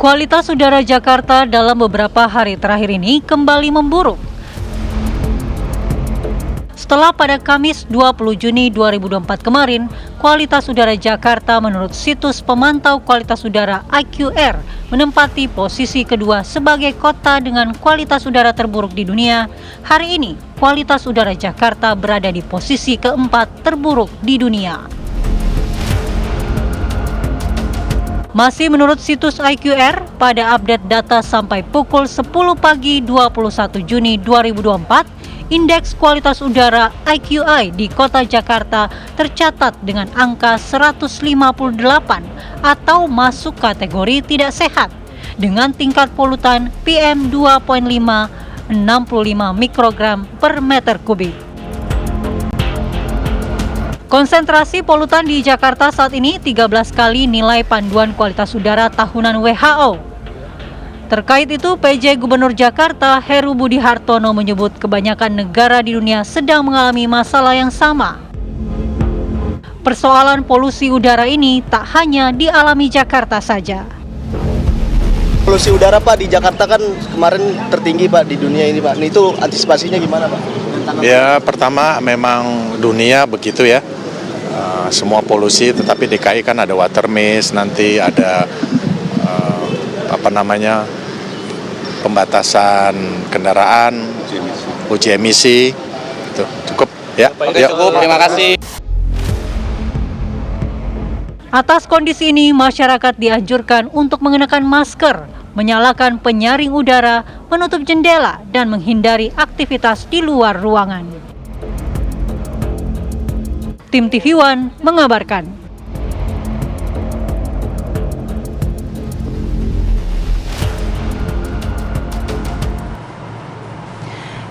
Kualitas udara Jakarta dalam beberapa hari terakhir ini kembali memburuk. Setelah pada Kamis 20 Juni 2024 kemarin, kualitas udara Jakarta menurut situs pemantau kualitas udara IQR menempati posisi kedua sebagai kota dengan kualitas udara terburuk di dunia. Hari ini, kualitas udara Jakarta berada di posisi keempat terburuk di dunia. Masih menurut situs IQR, pada update data sampai pukul 10 pagi 21 Juni 2024, indeks kualitas udara IQI di kota Jakarta tercatat dengan angka 158 atau masuk kategori tidak sehat dengan tingkat polutan PM 2.5 65 mikrogram per meter kubik. Konsentrasi polutan di Jakarta saat ini 13 kali nilai panduan kualitas udara tahunan WHO. Terkait itu, PJ Gubernur Jakarta Heru Budi Hartono menyebut kebanyakan negara di dunia sedang mengalami masalah yang sama. Persoalan polusi udara ini tak hanya dialami Jakarta saja. Polusi udara Pak di Jakarta kan kemarin tertinggi Pak di dunia ini Pak. Itu antisipasinya gimana Pak? Ya pertama memang dunia begitu ya. Semua polusi, tetapi DKI kan ada water mist, nanti ada pembatasan kendaraan, uji emisi. Itu cukup ya. Oke, cukup. Terima kasih. Atas kondisi ini, masyarakat dianjurkan untuk mengenakan masker, menyalakan penyaring udara, menutup jendela, dan menghindari aktivitas di luar ruangan. Tim TV One mengabarkan.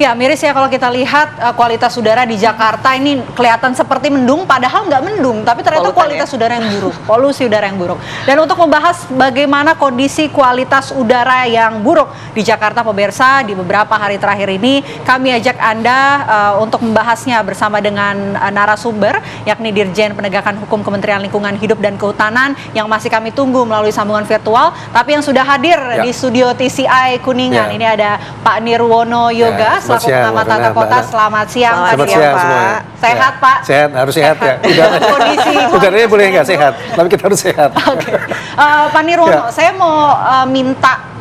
Ya, miris ya kalau kita lihat kualitas udara di Jakarta ini kelihatan seperti mendung, padahal nggak mendung, tapi ternyata kualitas udara yang buruk, polusi udara yang buruk. Dan untuk membahas bagaimana kondisi kualitas udara yang buruk di Jakarta, pemirsa, di beberapa hari terakhir ini, kami ajak Anda untuk membahasnya bersama dengan narasumber, yakni Dirjen Penegakan Hukum Kementerian Lingkungan Hidup dan Kehutanan, yang masih kami tunggu melalui sambungan virtual, tapi yang sudah hadir di studio TCI Kuningan. Ini ada Pak Nirwono Yoga, selaku pengamat tata kota. Selamat siang, Selamat siang Pak. Sehat Pak? Sehat, harus sehat ya. Kondisi udaranya boleh nggak sehat, tapi kita harus sehat. Oke. Pak Nirwono, saya mau minta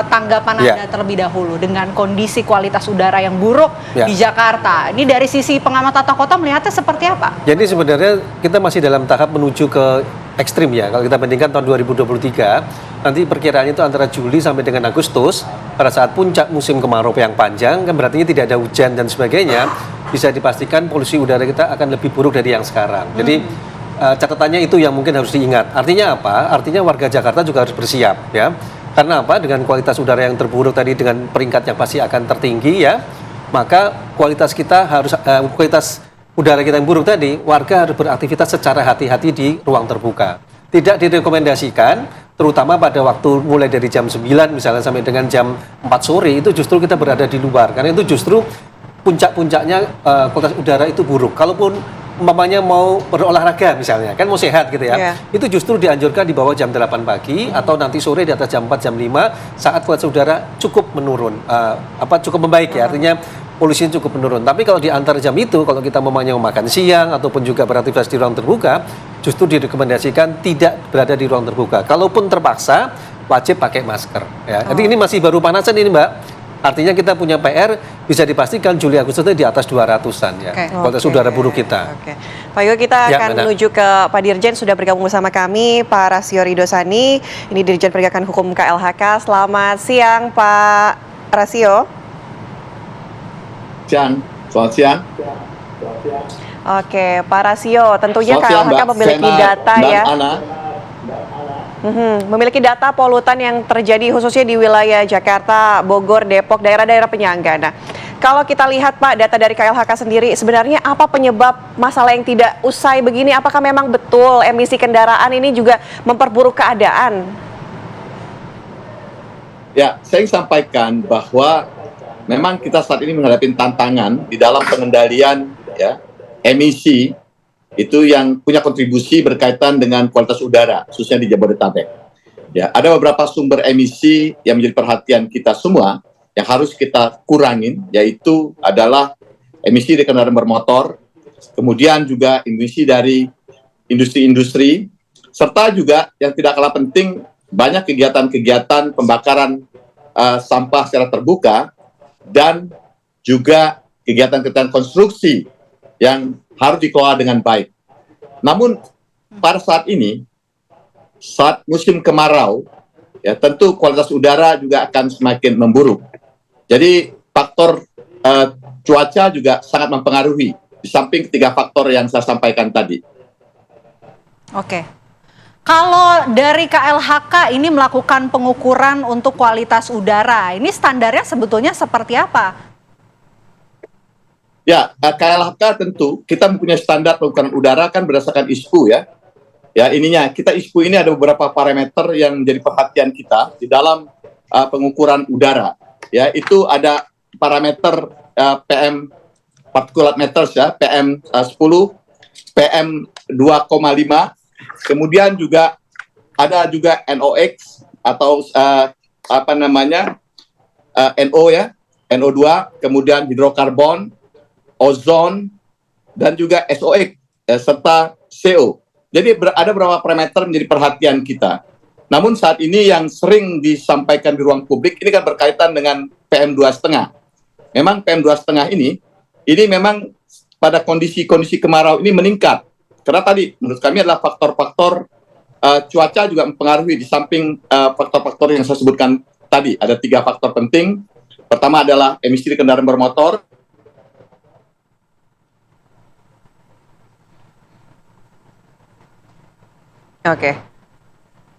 tanggapan Anda terlebih dahulu dengan kondisi kualitas udara yang buruk di Jakarta. Ini dari sisi pengamat tata kota melihatnya seperti apa? Jadi sebenarnya kita masih dalam tahap menuju ke ekstrim ya. Kalau kita bandingkan tahun 2023, nanti perkiraannya itu antara Juli sampai dengan Agustus, pada saat puncak musim kemarau yang panjang, kan berarti tidak ada hujan dan sebagainya, bisa dipastikan polusi udara kita akan lebih buruk dari yang sekarang. Jadi catatannya itu yang mungkin harus diingat. Artinya apa? Artinya warga Jakarta juga harus bersiap ya. Karena apa? Dengan kualitas udara yang terburuk tadi, dengan peringkat yang pasti akan tertinggi ya, maka kualitas kita harus kualitas udara kita yang buruk tadi, warga harus beraktivitas secara hati-hati di ruang terbuka. Tidak direkomendasikan, terutama pada waktu mulai dari jam 9 misalnya sampai dengan jam 4 sore, itu justru kita berada di luar. Karena itu justru puncak-puncaknya kualitas udara itu buruk. Kalaupun umpamanya mau berolahraga misalnya, kan mau sehat gitu ya, itu justru dianjurkan di bawah jam 8 pagi atau nanti sore di atas jam 4, jam 5 saat kualitas udara cukup menurun, cukup membaik ya, artinya polusinya cukup menurun. Tapi kalau di antar jam itu, kalau kita mau makan siang ataupun juga beraktivitas di ruang terbuka, justru direkomendasikan tidak berada di ruang terbuka. Kalaupun terpaksa, wajib pakai masker ya. Jadi ini masih baru panasan ini Mbak. Artinya kita punya PR, bisa dipastikan Juli Agustus itu di atas 200-an ya. Kualitas udara buruk kita. Pak Yoga, kita akan menuju ke Pak Dirjen, sudah bergabung bersama kami, Pak Rasio Ridosani, ini Dirjen Penegakan Hukum KLHK. Selamat siang Pak Rasio. Selamat siang. Oke, Pak Rasio, tentunya KLHK memiliki data ya. Memiliki data polutan yang terjadi khususnya di wilayah Jakarta, Bogor, Depok, daerah-daerah penyangga. Nah, kalau kita lihat Pak, data dari KLHK sendiri, sebenarnya apa penyebab masalah yang tidak usai begini? Apakah memang betul emisi kendaraan ini juga memperburuk keadaan? Ya, saya ingin sampaikan bahwa memang kita saat ini menghadapi tantangan di dalam pengendalian emisi itu yang punya kontribusi berkaitan dengan kualitas udara, khususnya di Jabodetabek. ya ada beberapa sumber emisi yang menjadi perhatian kita semua yang harus kita kurangin, yaitu adalah emisi dari kendaraan bermotor, kemudian juga emisi dari industri-industri, serta juga yang tidak kalah penting banyak kegiatan-kegiatan pembakaran sampah secara terbuka dan juga kegiatan-kegiatan konstruksi yang harus dikelola dengan baik. Namun pada saat ini, saat musim kemarau, ya tentu kualitas udara juga akan semakin memburuk. Jadi faktor cuaca juga sangat mempengaruhi, di samping 3 faktor yang saya sampaikan tadi. Oke. Kalau dari KLHK ini melakukan pengukuran untuk kualitas udara, ini standarnya sebetulnya seperti apa? Ya, KLHK tentu kita mempunyai standar pengukuran udara kan berdasarkan ISPU ya. Ya, kita ISPU ini ada beberapa parameter yang menjadi perhatian kita di dalam pengukuran udara. Ya, itu ada parameter PM particulate matters ya, PM 10, PM 2,5. Kemudian juga ada juga NOx atau NO ya, NO2, kemudian hidrokarbon, ozon, dan juga SOx serta CO. Jadi ada beberapa parameter menjadi perhatian kita. Namun saat ini yang sering disampaikan di ruang publik ini kan berkaitan dengan PM 2,5. Memang PM 2,5 ini memang pada kondisi-kondisi kemarau ini meningkat. Karena tadi menurut kami adalah faktor-faktor cuaca juga mempengaruhi, di samping faktor-faktor yang saya sebutkan tadi. Ada 3 faktor penting. Pertama adalah emisi dari kendaraan bermotor. Oke.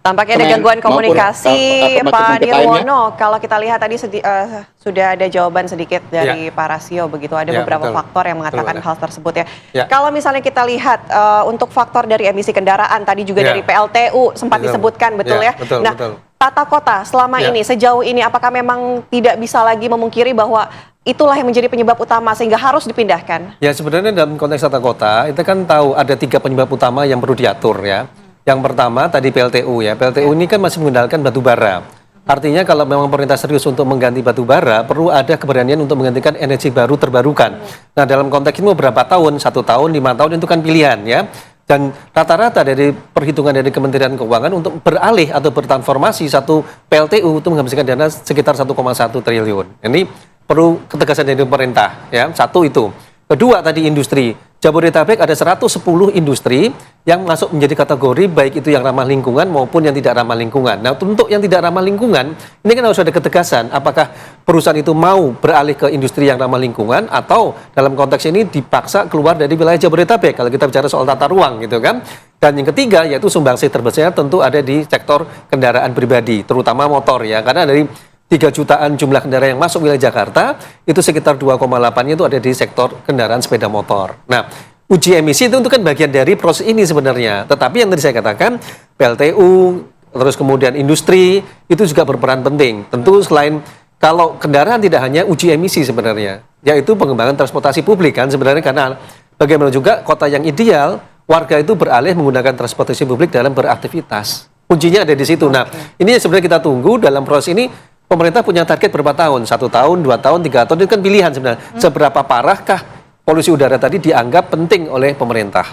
Tampaknya ada gangguan komunikasi, Pak Nirwono. Kalau kita lihat tadi sudah ada jawaban sedikit dari Pak Rasio, begitu ada beberapa faktor yang mengatakan hal tersebut ya. Kalau misalnya kita lihat untuk faktor dari emisi kendaraan, tadi juga dari PLTU sempat disebutkan, betul ya? Nah, tata kota selama ini, sejauh ini, apakah memang tidak bisa lagi memungkiri bahwa itulah yang menjadi penyebab utama sehingga harus dipindahkan? Ya, sebenarnya dalam konteks tata kota, kita kan tahu ada 3 penyebab utama yang perlu diatur ya. Yang pertama tadi PLTU ya. PLTU ini kan masih mengandalkan batu bara. Artinya kalau memang pemerintah serius untuk mengganti batu bara, perlu ada keberanian untuk menggantikan energi baru terbarukan. Nah, dalam konteks ini berapa tahun? 1 tahun, 5 tahun itu kan pilihan ya. Dan rata-rata dari perhitungan dari Kementerian Keuangan untuk beralih atau bertransformasi satu PLTU itu menghabiskan dana sekitar 1,1 triliun. Ini perlu ketegasan dari pemerintah ya. Satu itu. Kedua tadi industri. Jabodetabek ada 110 industri yang masuk menjadi kategori baik itu yang ramah lingkungan maupun yang tidak ramah lingkungan. Nah, untuk yang tidak ramah lingkungan, ini kan harus ada ketegasan. Apakah perusahaan itu mau beralih ke industri yang ramah lingkungan atau dalam konteks ini dipaksa keluar dari wilayah Jabodetabek kalau kita bicara soal tata ruang gitu kan. Dan yang ketiga yaitu sumbangsi terbesarnya tentu ada di sektor kendaraan pribadi, terutama motor ya. Karena dari 3 jutaan jumlah kendaraan yang masuk wilayah Jakarta, itu sekitar 2,8-nya itu ada di sektor kendaraan sepeda motor. Nah, uji emisi itu kan bagian dari proses ini sebenarnya. Tetapi yang tadi saya katakan, PLTU, terus kemudian industri, itu juga berperan penting. Tentu selain kalau kendaraan tidak hanya uji emisi sebenarnya, yaitu pengembangan transportasi publik kan sebenarnya, karena bagaimana juga kota yang ideal, warga itu beralih menggunakan transportasi publik dalam beraktivitas. Kuncinya ada di situ. Nah, ini sebenarnya kita tunggu dalam proses ini. Pemerintah punya target berapa tahun? 1 tahun, 2 tahun, 3 tahun, itu kan pilihan sebenarnya. Seberapa parahkah polusi udara tadi dianggap penting oleh pemerintah?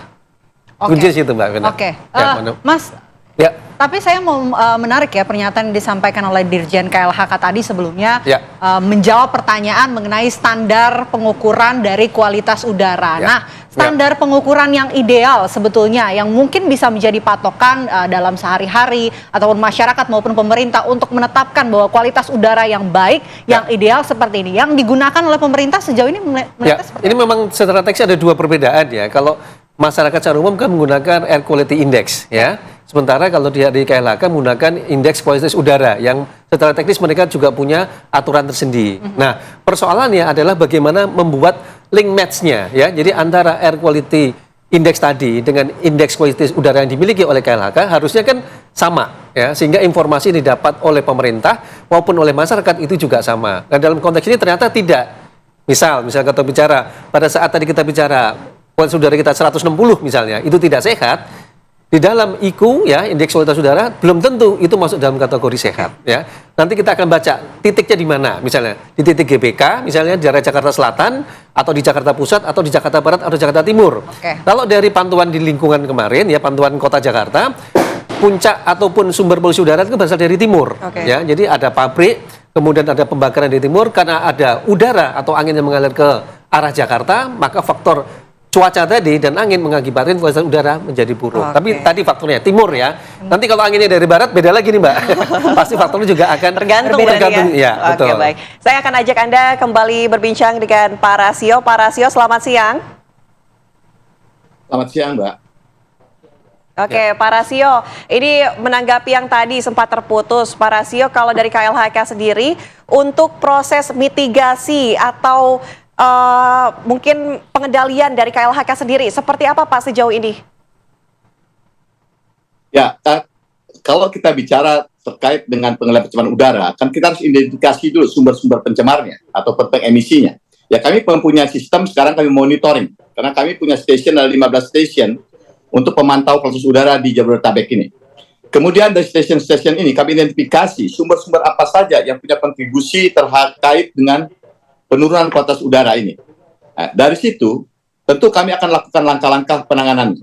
Kunci situ Mbak Vena. Mas, tapi saya mau menarik ya pernyataan yang disampaikan oleh Dirjen KLHK tadi sebelumnya menjawab pertanyaan mengenai standar pengukuran dari kualitas udara. Nah, standar pengukuran yang ideal sebetulnya yang mungkin bisa menjadi patokan dalam sehari-hari ataupun masyarakat maupun pemerintah untuk menetapkan bahwa kualitas udara yang baik, yang ideal seperti ini, yang digunakan oleh pemerintah sejauh ini seperti ini memang secara teks ada 2 perbedaan ya. Kalau masyarakat secara umum kan menggunakan air quality index ya. Sementara kalau di KLHK menggunakan indeks kualitas udara yang secara teknis mereka juga punya aturan tersendiri. Nah, persoalannya adalah bagaimana membuat link match-nya ya. Jadi antara air quality index tadi dengan indeks kualitas udara yang dimiliki oleh KLHK harusnya kan sama ya, sehingga informasi yang didapat oleh pemerintah maupun oleh masyarakat itu juga sama. Nah, dalam konteks ini ternyata tidak. Misal kita bicara pada saat tadi kita bicara kualitas udara kita 160 misalnya, itu tidak sehat. Di dalam IQ ya, indeks kualitas udara, belum tentu itu masuk dalam kategori sehat ya. Nanti kita akan baca titiknya di mana, misalnya di titik GBK, misalnya di daerah Jakarta Selatan, atau di Jakarta Pusat, atau di Jakarta Barat, atau Jakarta Timur. Kalau dari pantauan di lingkungan kemarin ya, pantauan Kota Jakarta, puncak ataupun sumber polusi udara itu berasal dari timur ya. Jadi ada pabrik, kemudian ada pembakaran di timur, karena ada udara atau angin yang mengalir ke arah Jakarta, maka faktor cuaca tadi dan angin mengakibatkan kualitas udara menjadi buruk. Tapi tadi faktornya timur ya. Nanti kalau anginnya dari barat beda lagi nih Mbak. Pasti faktornya juga akan tergantung ya. Oke, baik. Saya akan ajak Anda kembali berbincang dengan Pak Rasio. Pak Rasio, selamat siang. Selamat siang, Mbak. Oke, Pak Rasio, ini menanggapi yang tadi sempat terputus. Pak Rasio, kalau dari KLHK sendiri, untuk proses mitigasi atau mungkin pengendalian dari KLHK sendiri, seperti apa Pak sejauh ini? Ya, kalau kita bicara terkait dengan pengendalian pencemaran udara, kan kita harus identifikasi dulu sumber-sumber pencemarnya atau emisinya. Ya, kami mempunyai sistem, sekarang kami monitoring. Karena kami punya station, ada 15 station untuk memantau kualitas udara di Jabodetabek ini. Kemudian dari station-station ini kami identifikasi sumber-sumber apa saja yang punya kontribusi terkait dengan penurunan kualitas udara ini. Nah, dari situ, tentu kami akan lakukan langkah-langkah penanganan.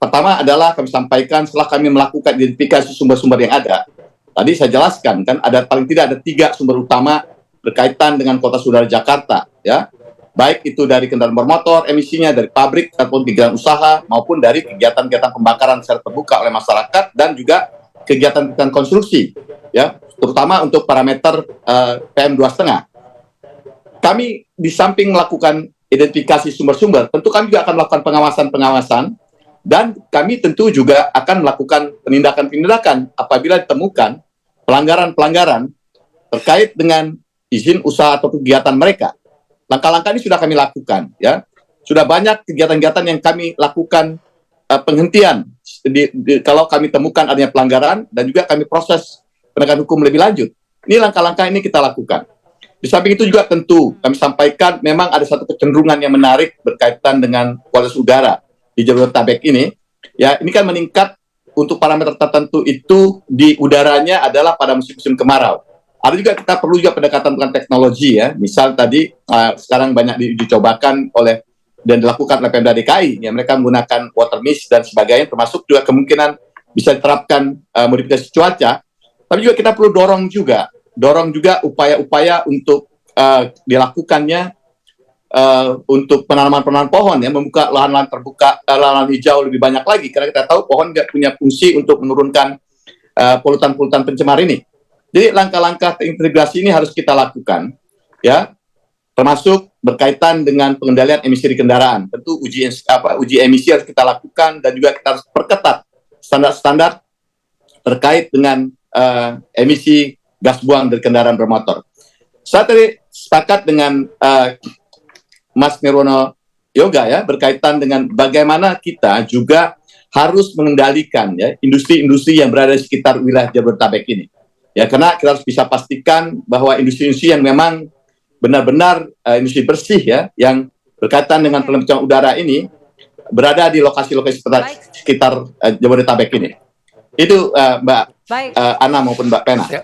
Pertama adalah kami sampaikan setelah kami melakukan identifikasi sumber-sumber yang ada. Tadi saya jelaskan kan ada paling tidak ada 3 sumber utama berkaitan dengan kualitas udara Jakarta, ya. Baik itu dari kendaraan bermotor, emisinya dari pabrik ataupun kegiatan usaha maupun dari kegiatan-kegiatan pembakaran secara terbuka oleh masyarakat dan juga kegiatan-kegiatan konstruksi, ya, terutama untuk parameter PM2,5. Kami di samping melakukan identifikasi sumber-sumber, tentu kami juga akan melakukan pengawasan-pengawasan dan kami tentu juga akan melakukan penindakan-penindakan apabila ditemukan pelanggaran-pelanggaran terkait dengan izin usaha atau kegiatan mereka. Langkah-langkah ini sudah kami lakukan, ya. Sudah banyak kegiatan-kegiatan yang kami lakukan penghentian kalau kami temukan adanya pelanggaran dan juga kami proses penegakan hukum lebih lanjut. Ini langkah-langkah ini kita lakukan. Di samping itu juga tentu kami sampaikan memang ada satu kecenderungan yang menarik berkaitan dengan kualitas udara di Jabodetabek ini. Ya, ini kan meningkat untuk parameter tertentu itu di udaranya adalah pada musim-musim kemarau. Ada juga kita perlu juga pendekatan dengan teknologi ya. Misal tadi sekarang banyak dicobakan oleh dan dilakukan oleh Pemda DKI ya, mereka menggunakan water mist dan sebagainya, termasuk juga kemungkinan bisa diterapkan modifikasi cuaca. Tapi juga kita perlu dorong juga upaya-upaya untuk dilakukannya untuk penanaman pohon ya, membuka lahan-lahan terbuka, lahan hijau lebih banyak lagi karena kita tahu pohon nggak punya fungsi untuk menurunkan polutan-polutan pencemar ini. Jadi langkah-langkah integrasi ini harus kita lakukan ya, termasuk berkaitan dengan pengendalian emisi di kendaraan. Tentu uji emisi harus kita lakukan dan juga kita harus perketat standar-standar terkait dengan emisi gas buang dari kendaraan bermotor. Saya tadi sepakat dengan Mas Nirwono Yoga ya, berkaitan dengan bagaimana kita juga harus mengendalikan ya industri-industri yang berada di sekitar wilayah Jabodetabek ini. Ya, karena kita harus bisa pastikan bahwa industri-industri yang memang benar-benar industri bersih ya, yang berkaitan dengan pencemaran udara ini berada di lokasi-lokasi sekitar Jabodetabek ini. Itu Mbak Ana maupun Mbak Pena. Ya.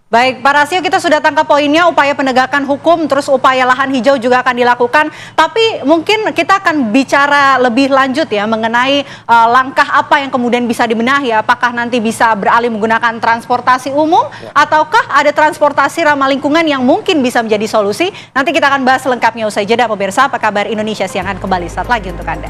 Baik, Pak Rasio, kita sudah tangkap poinnya, upaya penegakan hukum, terus upaya lahan hijau juga akan dilakukan. Tapi mungkin kita akan bicara lebih lanjut ya mengenai langkah apa yang kemudian bisa dibenahi. Apakah nanti bisa beralih menggunakan transportasi umum, ataukah ada transportasi ramah lingkungan yang mungkin bisa menjadi solusi? Nanti kita akan bahas lengkapnya usai jeda, pemirsa. Apa kabar Indonesia Siang akan kembali saat lagi untuk Anda.